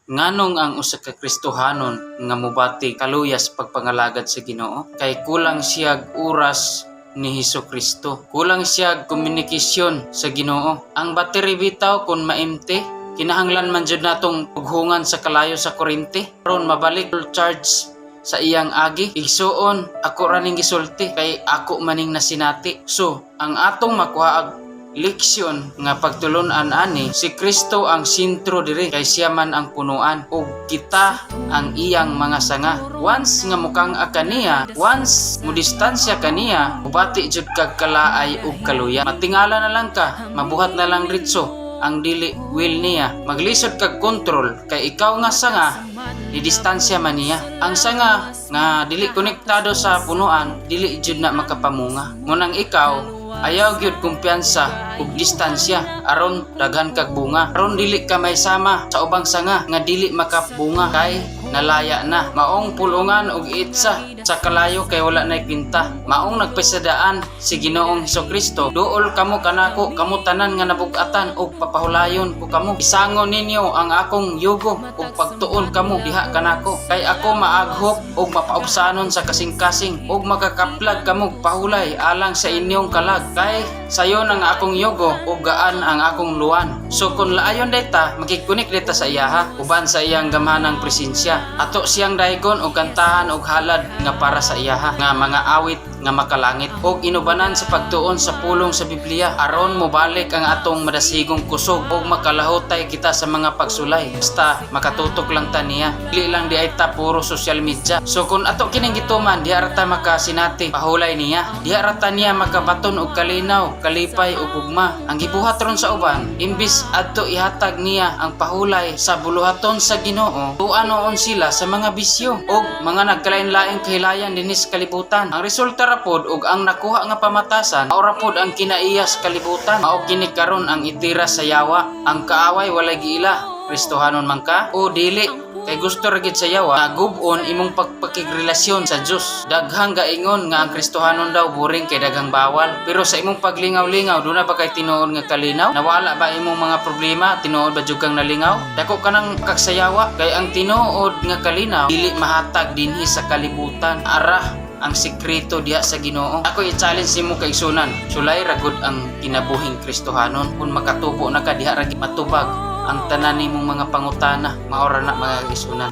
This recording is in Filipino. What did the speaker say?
Nganong ang usa ka Kristohanon nga mobati kaluyas pagpangalagad sa Ginoo kay kulang siya oras ni Hesukristo. Kulang siya komunikasyon sa Ginoo. Ang battery bitaw kun maimte, kinahanglan man jud natong pughungan sa kalayo sa kuryente aron mabalik full charge sa iyang agi. Igsuon ako raning gisulti kay ako maning nasinati. So ang atong makuha leksyon nga pagtulon-an ani, si Kristo ang sentro diri kay siya man ang punuan ug kita ang iyang mga sanga. Once nga mukang kaniya, once mo distansya kaniya, ubati jud kag kalaay ug kaluya. Matingala na lang ka, mabuhat na lang ritso ang dili will niya. Maglisod kag kontrol kay ikaw nga sanga di distansya man niya. Ang sanga nga dili konektado sa punuan, dili jud na makapamunga. Ngunang ikaw ayaw gyud kumpiyansa ug distansya aron daghan kag bunga, aron dili ka may sama sa ubang sanga nga dili makabunga kay nalaya na. Maong pulungan og itsa sa kalayo kay wala nay kwinta. Maong nagpasadaan si Ginoong Hesukristo, duol kamo kanako, kamo tanan nga nabug-atan ug papahulayon ko kamo. Isangon ninyo ang akong yugo ug pagtuon kamo diha kanako kay ako maaghop ug mapaubsanon sa kasing-kasing ug makakaplag kamo pahulay alang sa inyong kalag kay sayon ang akong yugo ug gaan ang akong luwan. So kung laayon dayta makikunik dayta sa iyaha uban sa iyang gamhanang presensya, ato siyang daygon og kantahan og halad nga para sa iyaha nga mga awit nga makalangit og inubanan sa pagtuon sa pulong sa Biblia aron mobalik ang atong madasigong kusog og makalahutay kita sa mga pagsulay. Basta makatutok lang ta niya, dili lang di ay ta puro social media. So kung ato kining gituman di arata makasinati pahulay niya, di arata niya makabaton og kalinaw, kalipay ug ugma. Ang gibuhat ron sa uban imbis adto ihatag niya ang pahulay sa buluhaton sa Ginoo, tuanoon sila sa mga bisyo og mga nagkalain-laing kahilayan dinis kalibutan. Ang resulta rapod ug ang nakuha nga pamatasan mao rapod ang kinaiyas kalibutan. Mao kini karon ang itira sa yawa. Ang kaaway walay giila, Kristohanon man ka o dili, kay gusto ra gid sa yawa nga gub-on imong pagpakigrelasyon sa Dios. Daghang gaingon nga ang Kristohanon daw boring kay daghang bawal, pero sa imong paglingaw-lingaw duna ba kay tinuod nga kalinaw? Nawala ba imong mga problema tinuod ba jud kang nalingaw? Dako ka nang kagsayawa kay ang tinuod nga kalinaw dili mahatag dinhi sa kalibutan. Ara ang sikreto diha sa Ginoo. Ako i-challenge nimo kay igsunan, sulay ragud ang kinabuhing Kristohanon. Kung makatubo na ka diha ra matubag ang tanan nimong mga pangutana, maora na mga igsunan.